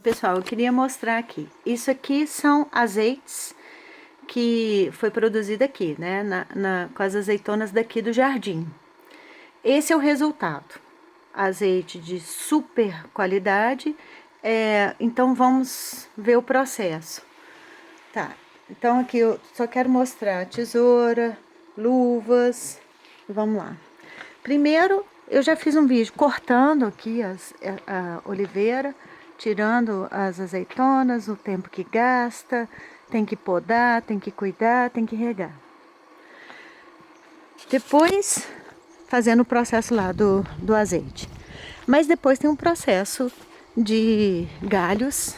Pessoal, eu queria mostrar aqui. Isso aqui são azeites que foi produzido aqui, né? Com as azeitonas daqui do jardim. Esse é o resultado. Azeite de super qualidade. Então, vamos ver o processo. Tá, então aqui eu só quero mostrar tesoura, luvas. Vamos lá. Primeiro, eu já fiz um vídeo cortando aqui a oliveira, tirando as azeitonas, o tempo que gasta, tem que podar, tem que cuidar, tem que regar. Depois, fazendo o processo lá do azeite. Mas depois tem um processo de galhos.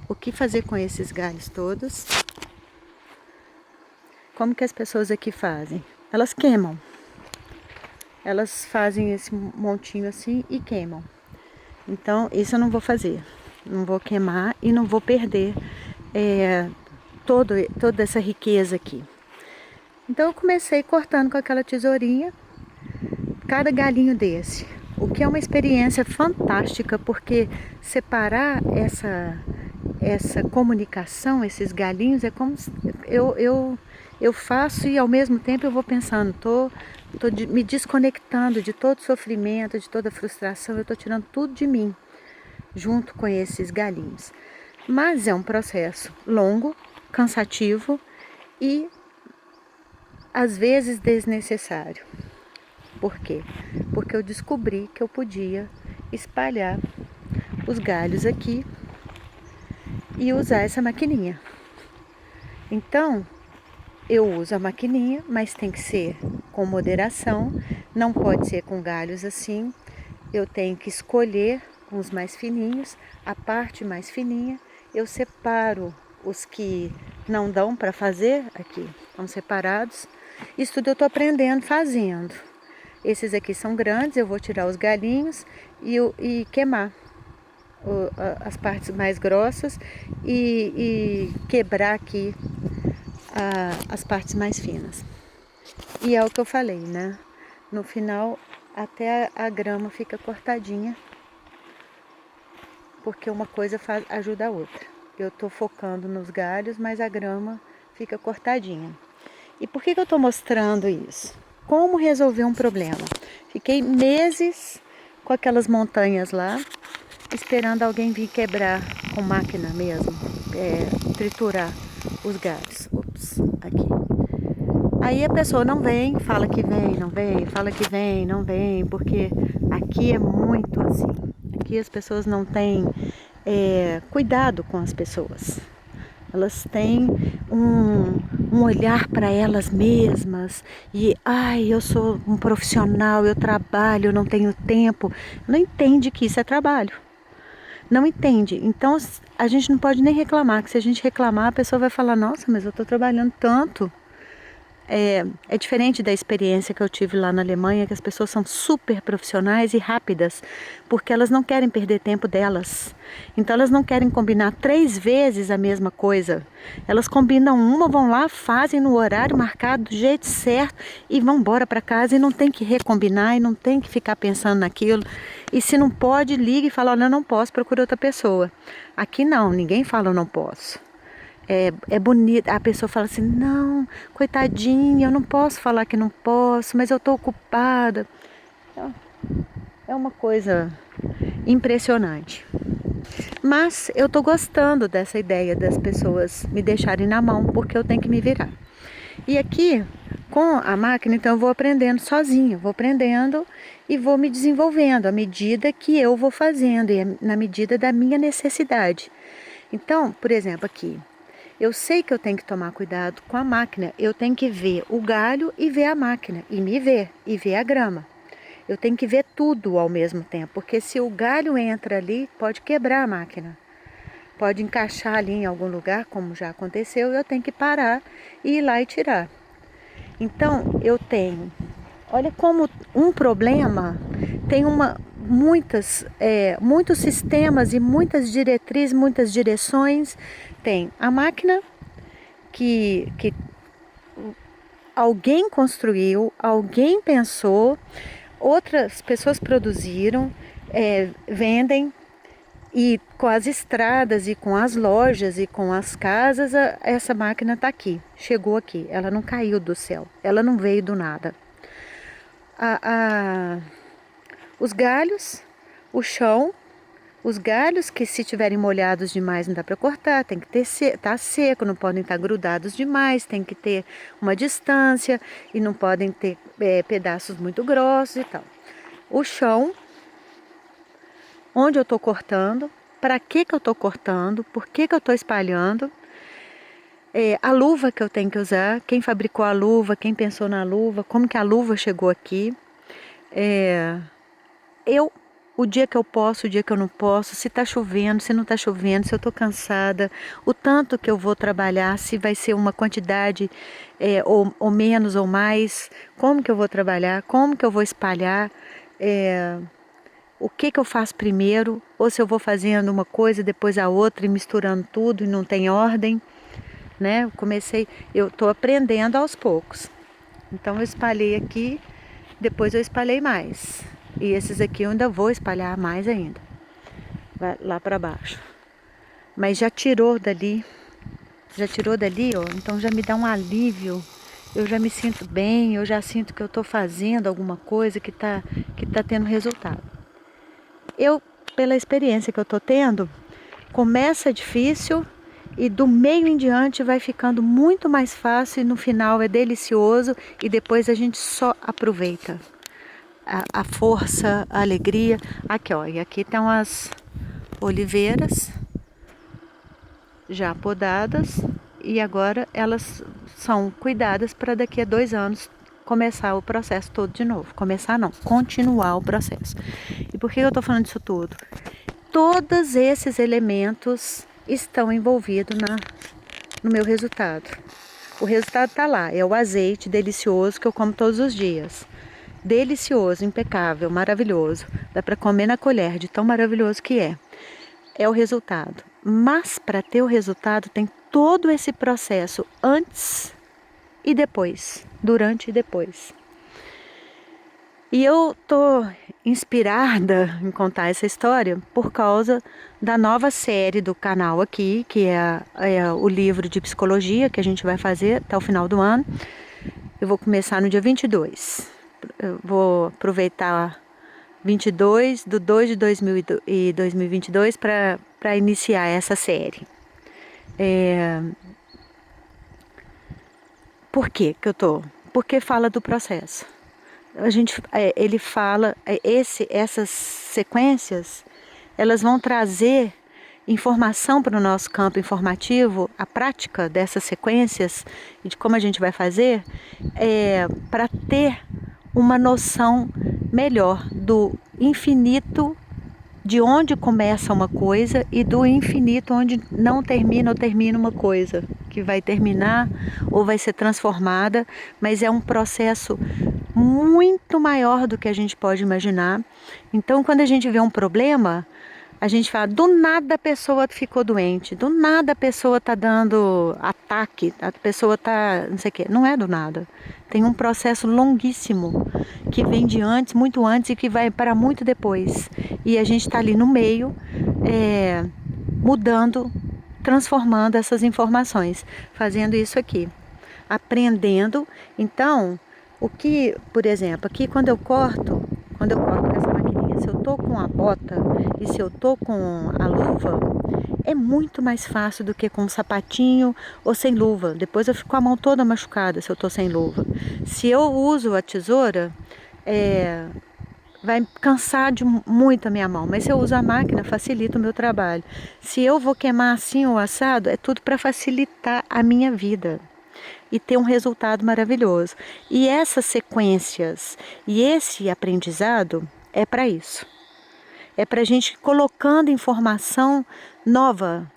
O que fazer com esses galhos todos? Como que as pessoas aqui fazem? Elas queimam. Elas fazem esse montinho assim e queimam. Então, isso eu não vou fazer. Não vou queimar e não vou perder toda essa riqueza aqui. Então, eu comecei cortando com aquela tesourinha cada galinho desse. O que é uma experiência fantástica, porque separar essa comunicação, esses galinhos, é como se eu faço e ao mesmo tempo eu vou pensando, tô me desconectando de todo sofrimento, de toda frustração, eu tô tirando tudo de mim, junto com esses galinhos. Mas é um processo longo, cansativo e às vezes desnecessário. Por quê? Porque eu descobri que eu podia espalhar os galhos aqui e usar essa maquininha. Então, eu uso a maquininha, mas tem que ser com moderação, não pode ser com galhos assim. Eu tenho que escolher os mais fininhos, a parte mais fininha, eu separo os que não dão para fazer aqui, estão separados. Isso tudo eu estou aprendendo fazendo. Esses aqui são grandes, eu vou tirar os galinhos e queimar as partes mais grossas e quebrar aqui as partes mais finas. E é o que eu falei, né? No final, até a grama fica cortadinha, porque uma coisa ajuda a outra. Eu tô focando nos galhos, mas a grama fica cortadinha. E por que eu tô mostrando isso? Como resolver um problema? Fiquei meses com aquelas montanhas lá, esperando alguém vir quebrar com máquina mesmo, triturar os galhos. Ups, aqui. Aí a pessoa não vem, fala que vem, não vem, fala que vem, não vem, porque aqui é muito assim. Aqui as pessoas não têm cuidado com as pessoas. Elas têm um olhar para elas mesmas e, eu sou um profissional, eu trabalho, eu não tenho tempo. Não entende que isso é trabalho. Não entende. Então, a gente não pode nem reclamar, que se a gente reclamar, a pessoa vai falar, nossa, mas eu estou trabalhando tanto. É diferente da experiência que eu tive lá na Alemanha, que as pessoas são super profissionais e rápidas, porque elas não querem perder tempo delas. Então elas não querem combinar 3 vezes a mesma coisa. Elas combinam uma, vão lá, fazem no horário marcado, do jeito certo e vão embora para casa e não tem que recombinar e não tem que ficar pensando naquilo. E se não pode, liga e fala, olha, eu não posso, procura outra pessoa. Aqui não, ninguém fala eu não posso. É bonito, a pessoa fala assim, não, coitadinha, eu não posso falar que não posso, mas eu estou ocupada. É uma coisa impressionante. Mas eu estou gostando dessa ideia das pessoas me deixarem na mão, porque eu tenho que me virar. E aqui, com a máquina, então eu vou aprendendo sozinha, vou aprendendo e vou me desenvolvendo à medida que eu vou fazendo e na medida da minha necessidade. Então, por exemplo, aqui, eu sei que eu tenho que tomar cuidado com a máquina, eu tenho que ver o galho e ver a máquina, e me ver, e ver a grama. Eu tenho que ver tudo ao mesmo tempo, porque se o galho entra ali, pode quebrar a máquina. Pode encaixar ali em algum lugar, como já aconteceu, eu tenho que parar e ir lá e tirar. Então, eu tenho, olha como um problema tem muitos sistemas e muitas diretrizes, muitas direções. Tem a máquina que alguém construiu, alguém pensou, outras pessoas produziram, vendem E com as estradas e com as lojas e com as casas, essa máquina está aqui, chegou aqui. Ela não caiu do céu, ela não veio do nada. Os galhos, o chão, os galhos que se tiverem molhados demais não dá para cortar, tem que ter tá seco, não podem estar grudados demais, tem que ter uma distância e não podem ter pedaços muito grossos e tal. O chão, onde eu estou cortando, para que eu estou cortando, por que eu estou espalhando, a luva que eu tenho que usar, quem fabricou a luva, quem pensou na luva, como que a luva chegou aqui, o dia que eu posso, o dia que eu não posso, se está chovendo, se não está chovendo, se eu estou cansada, o tanto que eu vou trabalhar, se vai ser uma quantidade ou menos ou mais, como que eu vou trabalhar, como que eu vou espalhar, o que eu faço primeiro, ou se eu vou fazendo uma coisa, depois a outra e misturando tudo e não tem ordem, né? Eu estou aprendendo aos poucos. Então eu espalhei aqui, depois eu espalhei mais. E esses aqui eu ainda vou espalhar mais ainda, vai lá para baixo. Mas já tirou dali, ó, então já me dá um alívio. Eu já me sinto bem, eu já sinto que eu estou fazendo alguma coisa que tá tendo resultado. Pela experiência que eu estou tendo, começa difícil e do meio em diante vai ficando muito mais fácil e no final é delicioso e depois a gente só aproveita a força, a alegria. Aqui, ó, e aqui estão as oliveiras já podadas e agora elas são cuidadas para daqui a 2 anos começar o processo todo de novo. Começar não, continuar o processo. E por que eu estou falando disso tudo? Todos esses elementos estão envolvidos no meu resultado. O resultado está lá, é o azeite delicioso que eu como todos os dias. Delicioso, impecável, maravilhoso. Dá para comer na colher, de tão maravilhoso que é. É o resultado. Mas para ter o resultado tem todo esse processo antes e depois, durante e depois. E eu tô inspirada em contar essa história por causa da nova série do canal aqui, que é o livro de psicologia que a gente vai fazer até o final do ano. Eu vou começar no dia 22. Eu vou aproveitar 22 de 2 de 2022 para iniciar essa série. Por que eu tô? Porque fala do processo. Ele fala, essas sequências, elas vão trazer informação para o nosso campo informativo, a prática dessas sequências e de como a gente vai fazer, para ter uma noção melhor do infinito, de onde começa uma coisa e do infinito onde não termina ou termina uma coisa, que vai terminar ou vai ser transformada, mas é um processo muito maior do que a gente pode imaginar. Então, quando a gente vê um problema, a gente fala, do nada a pessoa ficou doente, do nada a pessoa está dando ataque, a pessoa está, não sei o quê. Não é do nada. Tem um processo longuíssimo que vem de antes, muito antes e que vai para muito depois. E a gente está ali no meio, mudando, transformando essas informações, fazendo isso aqui, aprendendo. Então, por exemplo, aqui quando eu corto com essa maquininha, se eu tô com a bota e se eu tô com a luva, é muito mais fácil do que com um sapatinho ou sem luva. Depois eu fico com a mão toda machucada se eu tô sem luva. Se eu uso a tesoura, vai cansar muito a minha mão, mas se eu uso a máquina, facilita o meu trabalho. Se eu vou queimar assim ou assado, é tudo para facilitar a minha vida e ter um resultado maravilhoso. E essas sequências e esse aprendizado é para isso. É para a gente colocando informação nova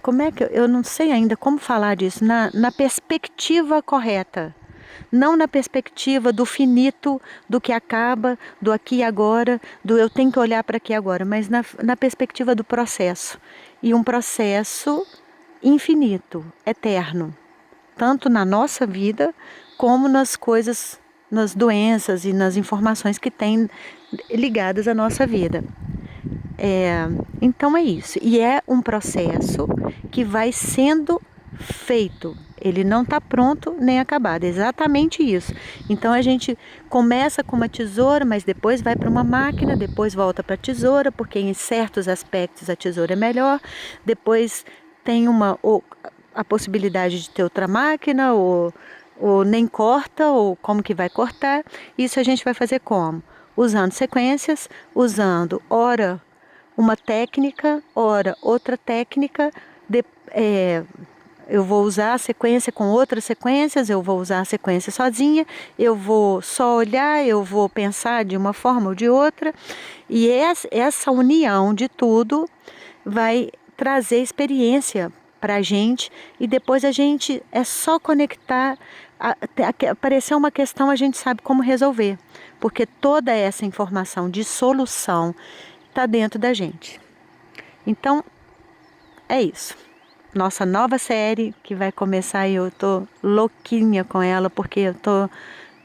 como é que eu não sei ainda como falar disso, na perspectiva correta. Não na perspectiva do finito, do que acaba, do aqui e agora, do eu tenho que olhar para aqui e agora, mas na perspectiva do processo. E um processo infinito, eterno, tanto na nossa vida como nas coisas nas doenças e nas informações que tem ligadas à nossa vida. Então é isso. E é um processo que vai sendo feito. Ele não está pronto nem acabado. É exatamente isso. Então a gente começa com uma tesoura, mas depois vai para uma máquina, depois volta para a tesoura, porque em certos aspectos a tesoura é melhor. Depois tem a possibilidade de ter outra máquina, ou nem corta, ou como que vai cortar. Isso a gente vai fazer como? Usando sequências, usando ora uma técnica, ora outra técnica, eu vou usar a sequência com outras sequências, eu vou usar a sequência sozinha, eu vou só olhar, eu vou pensar de uma forma ou de outra, e essa união de tudo vai trazer experiência para a gente, e depois a gente é só conectar, aparecer uma questão, a gente sabe como resolver, porque toda essa informação de solução está dentro da gente. Então, é isso. Nossa nova série que vai começar e eu tô louquinha com ela porque eu tô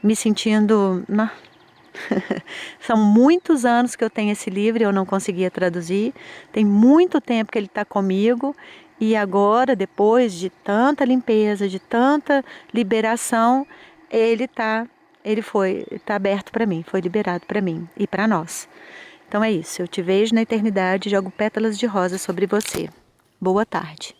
me sentindo... São muitos anos que eu tenho esse livro e eu não conseguia traduzir. Tem muito tempo que ele está comigo e agora, depois de tanta limpeza, de tanta liberação, ele está aberto para mim, foi liberado para mim e para nós. Então é isso, eu te vejo na eternidade, jogo pétalas de rosa sobre você. Boa tarde.